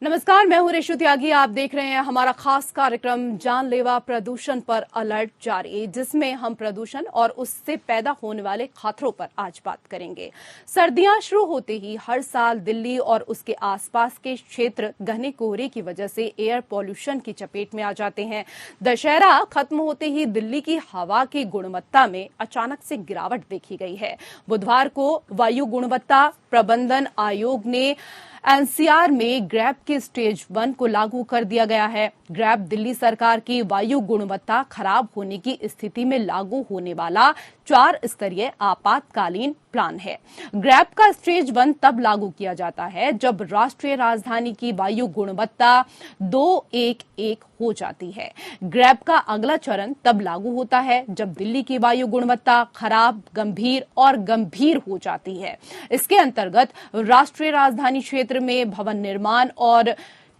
नमस्कार, मैं हूं रेशु त्यागी। आप देख रहे हैं हमारा खास कार्यक्रम जानलेवा प्रदूषण पर अलर्ट जारी, जिसमें हम प्रदूषण और उससे पैदा होने वाले खतरों पर आज बात करेंगे। सर्दियां शुरू होते ही हर साल दिल्ली और उसके आसपास के क्षेत्र घने कोहरे की वजह से एयर पॉल्यूशन की चपेट में आ जाते हैं। दशहरा खत्म होते ही दिल्ली की हवा की गुणवत्ता में अचानक से गिरावट देखी गई है। बुधवार को वायु गुणवत्ता प्रबंधन आयोग ने एनसीआर में ग्रैप के स्टेज 1 को लागू कर दिया गया है। ग्रैप दिल्ली सरकार की वायु गुणवत्ता खराब होने की स्थिति में लागू होने वाला 4 स्तरीय आपातकालीन प्लान है। ग्रैप का स्टेज 1 तब लागू किया जाता है जब राष्ट्रीय राजधानी की वायु गुणवत्ता 211 हो जाती है। ग्रैप का अगला चरण तब लागू होता है जब दिल्ली की वायु गुणवत्ता खराब, गंभीर और गंभीर हो जाती है। इसके अंतर्गत राष्ट्रीय राजधानी क्षेत्र में भवन निर्माण और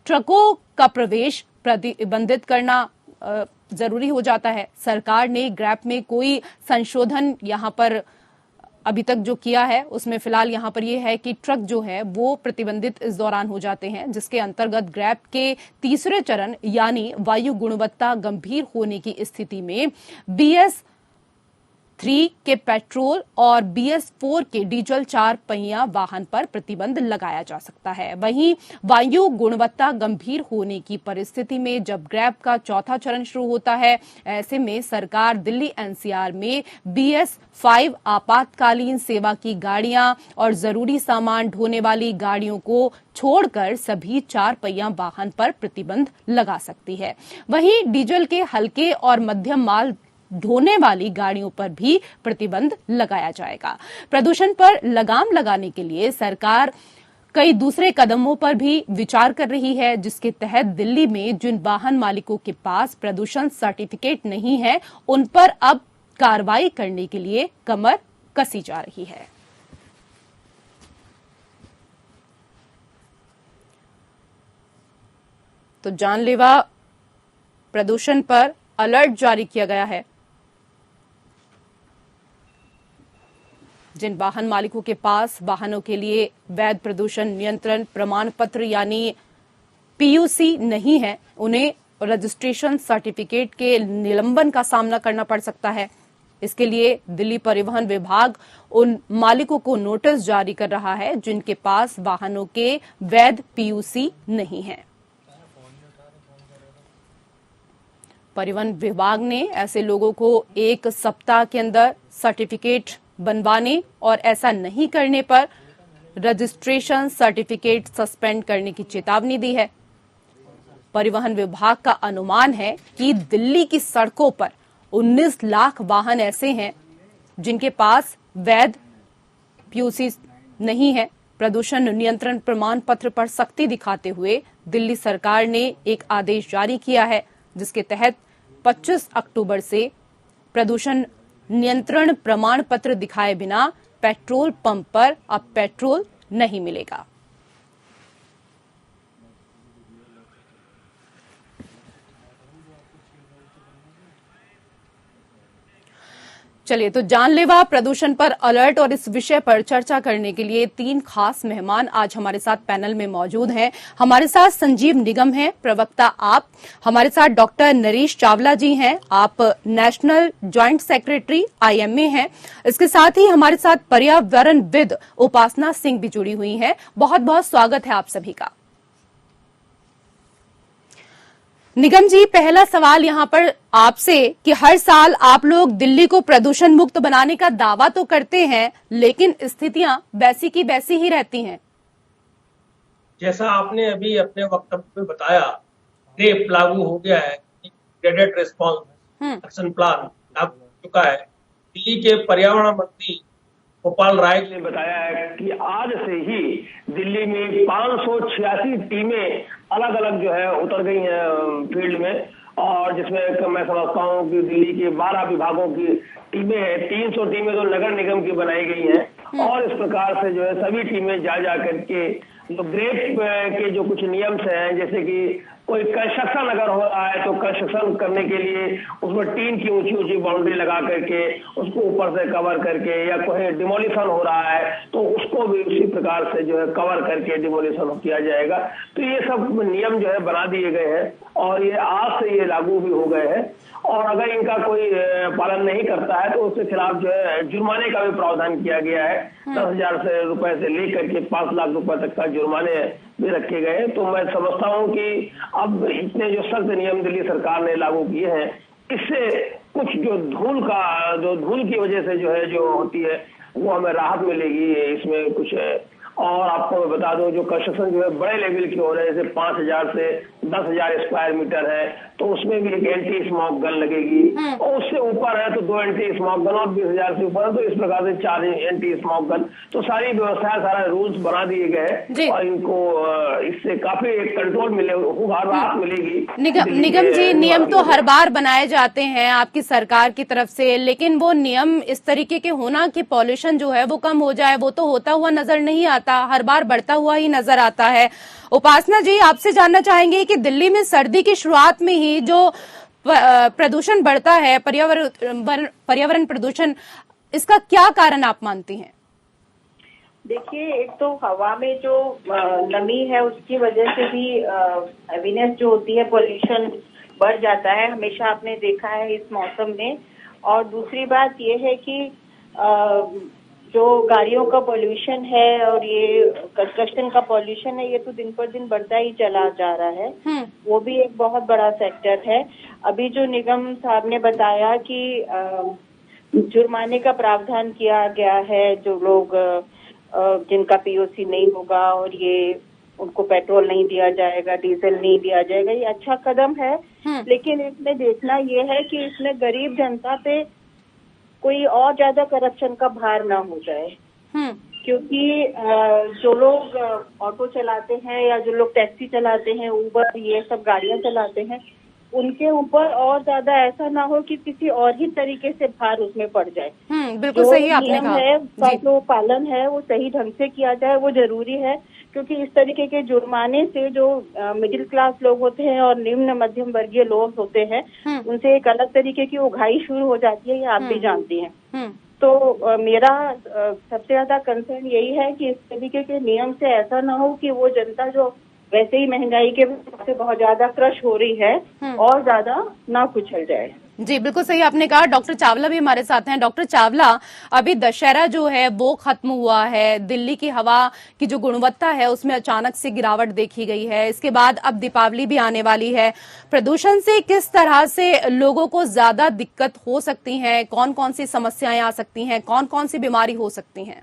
ट्रकों का प्रवेश प्रतिबंधित करना जरूरी हो जाता है। सरकार ने ग्रैप में कोई संशोधन यहां पर अभी तक जो किया है उसमें फिलहाल यहां पर यह है कि ट्रक जो है वो प्रतिबंधित इस दौरान हो जाते हैं, जिसके अंतर्गत ग्रैप के तीसरे चरण यानी वायु गुणवत्ता गंभीर होने की स्थिति में BS3 के पेट्रोल और BS4 के डीजल 4 पहिया वाहन पर प्रतिबंध लगाया जा सकता है। वहीं वायु गुणवत्ता गंभीर होने की परिस्थिति में जब ग्रैप का चौथा चरण शुरू होता है, ऐसे में सरकार दिल्ली एनसीआर में BS5 आपातकालीन सेवा की गाड़ियां और जरूरी सामान ढोने वाली गाड़ियों को छोड़कर सभी 4 पहिया वाहन पर प्रतिबंध लगा सकती है। वहीं डीजल के हल्के और मध्यम माल ढोने वाली गाड़ियों पर भी प्रतिबंध लगाया जाएगा। प्रदूषण पर लगाम लगाने के लिए सरकार कई दूसरे कदमों पर भी विचार कर रही है, जिसके तहत दिल्ली में जिन वाहन मालिकों के पास प्रदूषण सर्टिफिकेट नहीं है, उन पर अब कार्रवाई करने के लिए कमर कसी जा रही है। तो जानलेवा प्रदूषण पर अलर्ट जारी किया गया है। जिन वाहन मालिकों के पास वाहनों के लिए वैध प्रदूषण नियंत्रण प्रमाण पत्र यानी PUC नहीं है, उन्हें रजिस्ट्रेशन सर्टिफिकेट के निलंबन का सामना करना पड़ सकता है। इसके लिए दिल्ली परिवहन विभाग उन मालिकों को नोटिस जारी कर रहा है जिनके पास वाहनों के वैध PUC नहीं है। परिवहन विभाग ने ऐसे लोगों को 1 सप्ताह के अंदर सर्टिफिकेट बनवाने और ऐसा नहीं करने पर रजिस्ट्रेशन सर्टिफिकेट सस्पेंड करने की चेतावनी दी है। परिवहन विभाग का अनुमान है कि दिल्ली की सड़कों पर 19 लाख वाहन ऐसे हैं जिनके पास वैध PUC नहीं है। प्रदूषण नियंत्रण प्रमाण पत्र पर सख्ती दिखाते हुए दिल्ली सरकार ने एक आदेश जारी किया है, जिसके तहत 25 अक्टूबर से प्रदूषण नियंत्रण प्रमाण पत्र दिखाए बिना पेट्रोल पंप पर अब पेट्रोल नहीं मिलेगा। चलिए, तो जानलेवा प्रदूषण पर अलर्ट और इस विषय पर चर्चा करने के लिए 3 खास मेहमान आज हमारे साथ पैनल में मौजूद हैं। हमारे साथ संजीव निगम हैं, प्रवक्ता आप। हमारे साथ डॉक्टर नरेश चावला जी हैं, आप नेशनल ज्वाइंट सेक्रेटरी IMA हैं। इसके साथ ही हमारे साथ पर्यावरणविद उपासना सिंह भी जुड़ी हुई हैं। बहुत बहुत स्वागत है आप सभी का। निगम जी, पहला सवाल यहां पर आपसे कि हर साल आप लोग दिल्ली को प्रदूषण मुक्त बनाने का दावा तो करते हैं, लेकिन स्थितियां वैसी की वैसी ही रहती हैं। जैसा आपने अभी अपने वक्तव्य में बताया, ग्रेप लागू हो गया है, ग्रेडेड रिस्पॉन्स एक्शन प्लान लागू हो चुका है। दिल्ली के पर्यावरण मंत्री गोपाल राय ने बताया है कि आज से ही दिल्ली में 586 टीमें अलग अलग जो है उतर गई हैं फील्ड में, और जिसमें मैं समझता हूँ कि दिल्ली के 12 विभागों की टीमें हैं। 300 टीमें तो नगर निगम की बनाई गई हैं, और इस प्रकार से जो है सभी टीमें जा करके जो ग्रेप के जो कुछ नियम हैं, जैसे कि कोई कंस्ट्रक्शन अगर हो रहा है तो कंस्ट्रक्शन करने के लिए उसमें टीन की ऊंची ऊंची बाउंड्री लगा करके उसको ऊपर से कवर करके, या कोई डिमोलिशन हो रहा है तो उसको भी उसी प्रकार से जो है कवर करके डिमोलिशन किया जाएगा। तो ये सब नियम जो है बना दिए गए हैं और ये आज से ये लागू भी हो गए हैं। और अगर इनका कोई पालन नहीं करता है तो उसके खिलाफ जो है जुर्माने का भी प्रावधान किया गया है। 10,000 रुपए से लेकर के 5 लाख रुपए तक का जुर्माने भी रखे गए। तो मैं समझता हूँ कि अब इतने जो सख्त नियम दिल्ली सरकार ने लागू किए हैं, इससे कुछ जो धूल की वजह से जो होती है वो हमें राहत मिलेगी इसमें कुछ। और आपको मैं बता दूं, जो कंस्ट्रक्शन जो है बड़े लेवल की हो रहे हैं, जैसे 5,000 से 10,000 स्क्वायर मीटर है, तो उसमें भी एक एंटी स्मोक गन लगेगी। और उससे ऊपर है तो 2 एंटी स्मोक गन, और 20,000 से ऊपर है तो इस प्रकार से 4 एंटी स्मोक गन। तो सारी व्यवस्था, सारा रूल्स बना दिए गए हैं और इनको इससे काफी कंट्रोल होगा, राहत मिलेगी। निगम जी, नियम तो हर बार बनाए जाते हैं आपकी सरकार की तरफ से, लेकिन वो नियम इस तरीके के होना कि पॉल्यूशन जो है वो कम हो जाए, वो तो होता हुआ नजर नहीं आता, हर बार बढ़ता हुआ ही नजर आता है। उपासना जी, आपसे जानना चाहेंगे कि दिल्ली में सर्दी की शुरुआत में ही जो प्रदूषण बढ़ता है, पर्यावरण प्रदूषण, इसका क्या कारण आप मानती हैं? देखिए, एक तो हवा में जो नमी है उसकी वजह से भी हैवीनेस जो होती है, पोल्यूशन बढ़ जाता है, हमेशा आपने देखा है इस मौसम में। और दूसरी बात ये है कि जो गाड़ियों का पोल्यूशन है और ये कंस्ट्रक्शन का पोल्यूशन है, ये तो दिन पर दिन बढ़ता ही चला जा रहा है। वो भी एक बहुत बड़ा सेक्टर है। अभी जो निगम साहब ने बताया कि जुर्माने का प्रावधान किया गया है, जो लोग जिनका पीओसी नहीं होगा और ये उनको पेट्रोल नहीं दिया जाएगा, डीजल नहीं दिया जाएगा, ये अच्छा कदम है। लेकिन इसमें देखना ये है कि इसमें गरीब जनता पे कोई और ज्यादा करप्शन का भार ना हो जाए। क्योंकि जो लोग ऑटो चलाते हैं या जो लोग टैक्सी चलाते हैं, उबर, ये सब गाड़ियां चलाते हैं, उनके ऊपर और ज्यादा ऐसा ना हो कि किसी और ही तरीके से भार उसमें पड़ जाए। बिल्कुल सही आपने कहा। है उसका जो पालन है वो सही ढंग से किया जाए, वो जरूरी है। क्योंकि इस तरीके के जुर्माने से जो मिडिल क्लास लोग होते हैं और निम्न मध्यम वर्गीय लोग होते हैं, उनसे एक अलग तरीके की उघाई शुरू हो जाती है, ये आप भी जानती हैं। तो मेरा सबसे ज्यादा कंसर्न यही है कि इस तरीके के नियम से ऐसा ना हो कि वो जनता जो वैसे ही महंगाई के से बहुत ज्यादा क्रश हो रही है और ज्यादा ना कुचल जाए। जी, बिल्कुल सही आपने कहा। डॉक्टर चावला भी हमारे साथ हैं। डॉक्टर चावला, अभी दशहरा जो है वो खत्म हुआ है, दिल्ली की हवा की जो गुणवत्ता है उसमें अचानक से गिरावट देखी गई है, इसके बाद अब दीपावली भी आने वाली है। प्रदूषण से किस तरह से लोगों को ज्यादा दिक्कत हो सकती है, कौन कौन सी समस्याएं आ सकती हैं, कौन कौन सी बीमारी हो सकती हैं?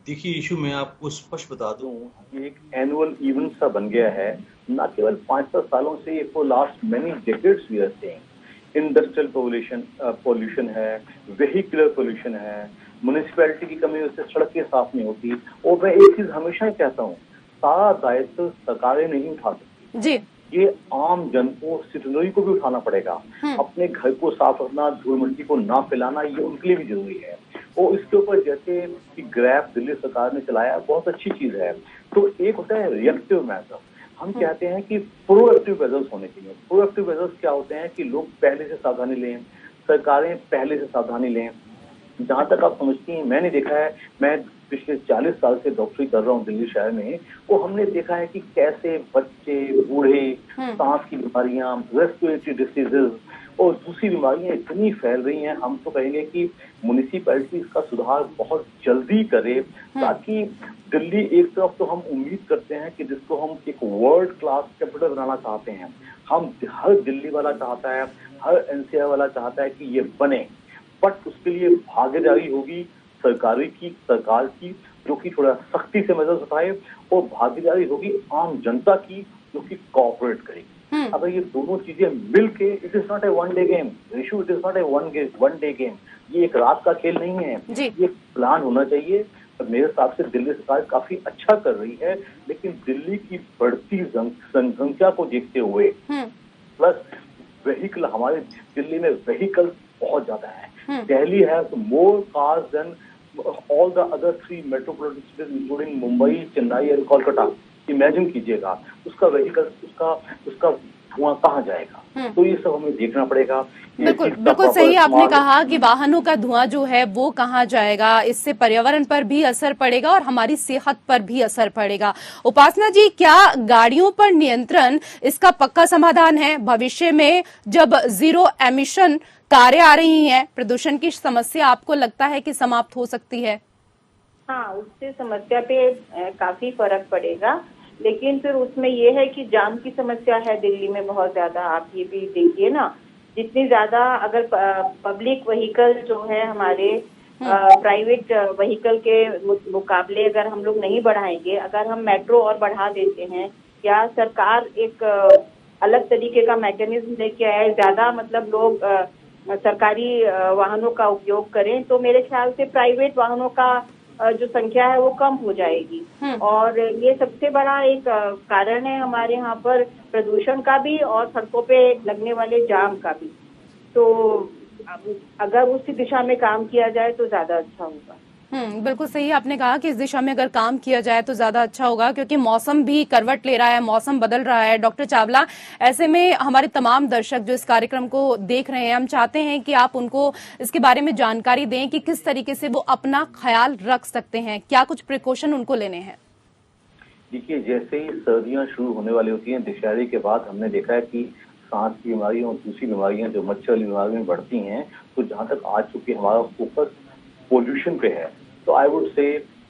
देखिए इशू, मैं आपको स्पष्ट बता दूं, ये एक एनुअल इवेंट सा बन गया है, ना केवल 5-7 सालों से, ये for last many decades we are saying. Industrial pollution है, वेहिकुलर पोल्यूशन है, म्युनिसिपैलिटी की कमी से सड़कें साफ नहीं होती। और मैं एक चीज हमेशा ही कहता हूँ, सारा दायित्व सरकारें नहीं उठा सकती जी, ये आम जन को, सिटीजनरी को भी उठाना पड़ेगा। अपने घर को साफ रखना, धूल मिट्टी को ना फैलाना, ये उनके लिए भी जरूरी है। और इसके ऊपर जैसे कि ग्रैब दिल्ली सरकार ने चलाया, बहुत अच्छी चीज है। तो एक होता है रिएक्टिव मेजर, हम कहते हैं कि प्रोएक्टिव मेजर्स होने चाहिए। प्रोएक्टिव मेजर्स क्या होते हैं कि लोग पहले से सावधानी लें, सरकारें पहले से सावधानी लें। जहां तक आप समझती हैं, मैंने देखा है, मैं पिछले 40 साल से डॉक्टरी कर रहा हूँ दिल्ली शहर में, वो हमने देखा है कि कैसे बच्चे, बूढ़े, सांस की बीमारियां, रेस्पिरेटरी डिसीजेज और दूसरी बीमारियां इतनी फैल रही हैं। हम तो कहेंगे कि म्युनिसिपैलिटी इसका सुधार बहुत जल्दी करे, ताकि दिल्ली, एक तरफ तो हम उम्मीद करते हैं कि जिसको हम एक वर्ल्ड क्लास कैपिटल बनाना चाहते हैं, हम हर दिल्ली वाला चाहता है, हर एनसीआर वाला चाहता है कि ये बने, बट उसके लिए भागीदारी होगी सरकार की, जो कि थोड़ा सख्ती से मेजर्स उठाए, और भागीदारी होगी आम जनता की, जो कि कोऑपरेट करेगी। अगर ये दोनों चीजें मिलके, it is not a one day game issue, it is not a one day game, ये एक रात का खेल नहीं है, ये प्लान होना चाहिए। मेरे हिसाब से दिल्ली सरकार काफी अच्छा कर रही है, लेकिन दिल्ली की बढ़ती जनसंख्या को देखते हुए, प्लस वेहिकल, हमारे दिल्ली में वेहिकल बहुत ज्यादा है। Delhi has more cars than all the other 3 metropolitan cities including Mumbai, Chennai and Kolkata. Imagine कीजिएगा उसका व्हीकल, उसका धुआं कहाँ जाएगा। तो ये सब हमें देखना पड़ेगा। बिल्कुल बिल्कुल सही आपने कहा कि वाहनों का धुआं जो है वो कहाँ जाएगा, इससे पर्यावरण पर भी असर पड़ेगा और हमारी सेहत पर भी असर पड़ेगा। उपासना जी, क्या गाड़ियों पर नियंत्रण इसका पक्का समाधान है? भविष्य में जब जीरो एमिशन कारें आ रही हैं, प्रदूषण की समस्या आपको लगता है कि समाप्त हो सकती है? हाँ, उससे समस्या पे काफी फर्क पड़ेगा, लेकिन फिर उसमें ये है कि जाम की समस्या है दिल्ली में बहुत ज्यादा। आप ये भी देखिए ना, जितनी ज्यादा अगर पब्लिक व्हीकल जो है हमारे प्राइवेट व्हीकल के मुकाबले अगर हम लोग नहीं बढ़ाएंगे, अगर हम मेट्रो और बढ़ा देते हैं या सरकार एक अलग तरीके का मैकेनिज्म लेके आए, ज्यादा मतलब लोग सरकारी वाहनों का उपयोग करें, तो मेरे ख्याल से प्राइवेट वाहनों का जो संख्या है वो कम हो जाएगी। और ये सबसे बड़ा एक कारण है हमारे यहाँ पर प्रदूषण का भी और सड़कों पे लगने वाले जाम का भी। तो अगर उसी दिशा में काम किया जाए तो ज्यादा अच्छा होगा। बिल्कुल सही आपने कहा कि इस दिशा में अगर काम किया जाए तो ज्यादा अच्छा होगा, क्योंकि मौसम भी करवट ले रहा है, मौसम बदल रहा है। डॉक्टर चावला, ऐसे में हमारे तमाम दर्शक जो इस कार्यक्रम को देख रहे हैं, हम चाहते हैं कि आप उनको इसके बारे में जानकारी दें कि किस तरीके से वो अपना ख्याल रख सकते हैं, क्या कुछ प्रिकॉशन उनको लेने हैं। देखिए, जैसे ही सर्दियां शुरू होने वाली होती हैं, दशहरे के बाद हमने देखा है कि सांस की बीमारियां और दूसरी बीमारियां जो मच्छर बीमारियां बढ़ती हैं। तो जहां तक आज चूंकि हमारा फोकस पोल्यूशन पे है, तो आई वुड से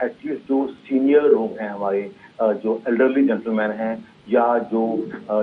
एटलीस्ट जो सीनियर लोग हैं हमारे, जो एल्डरली जेंटलमैन हैं या जो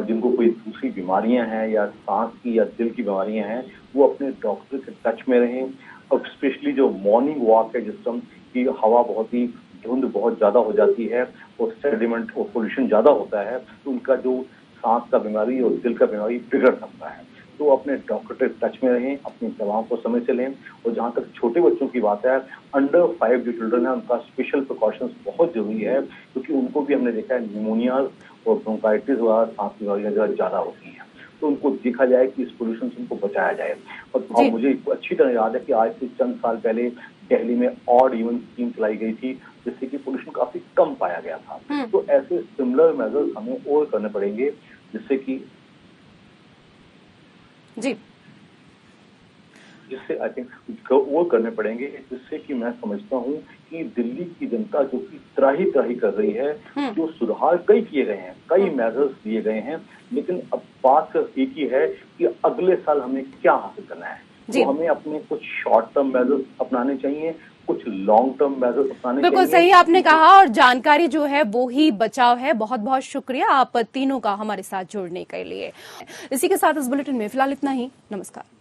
जिनको कोई दूसरी बीमारियां हैं या सांस की या दिल की बीमारियां हैं, वो अपने डॉक्टर के टच में रहें। और स्पेशली जो मॉर्निंग वॉक है, जिस टाइम की हवा बहुत ही धुंध बहुत ज्यादा हो जाती है और सेडिमेंट और पोल्यूशन ज्यादा होता है, तो उनका जो सांस का बीमारी और दिल का बीमारी बिगड़ सकता है। तो अपने डॉक्टर के टच में रहें, अपनी दवाओं को समय से लें। और जहां तक छोटे बच्चों की बात है, अंडर 5 जो चिल्ड्रन है, उनका स्पेशल प्रिकॉशंस बहुत जरूरी है, क्योंकि उनको भी हमने देखा है निमोनिया और ब्रोंकाइटिस और सांस की बीमारियां ज्यादा होती हैं। तो उनको देखा जाए कि इस पोल्यूशन से उनको बचाया जाए। और मुझे अच्छी तरह याद है कि आज से चंद साल पहले दिल्ली में ऑड इवन स्कीम चलाई गई थी, जिससे कि पोल्यूशन काफी कम पाया गया था। तो ऐसे सिमिलर मेजर्स हमें और करने पड़ेंगे, जिससे आई थिंक वो करने पड़ेंगे, जिससे कि मैं समझता हूँ कि दिल्ली की जनता जो कि त्राही कर रही है, जो सुधार कई किए गए हैं, कई मेजर्स दिए गए हैं, लेकिन अब बात सिर्फ एक ही है कि अगले साल हमें क्या हासिल करना है। तो हमें अपने कुछ शॉर्ट टर्म मेजर्स अपनाने चाहिए, कुछ लॉन्ग टर्म मेजर्स अपनाने चाहिए। बिल्कुल सही आपने कहा, और जानकारी जो है वो ही बचाव है। बहुत बहुत शुक्रिया आप तीनों का हमारे साथ जुड़ने के लिए। इसी के साथ इस बुलेटिन में फिलहाल इतना ही। नमस्कार।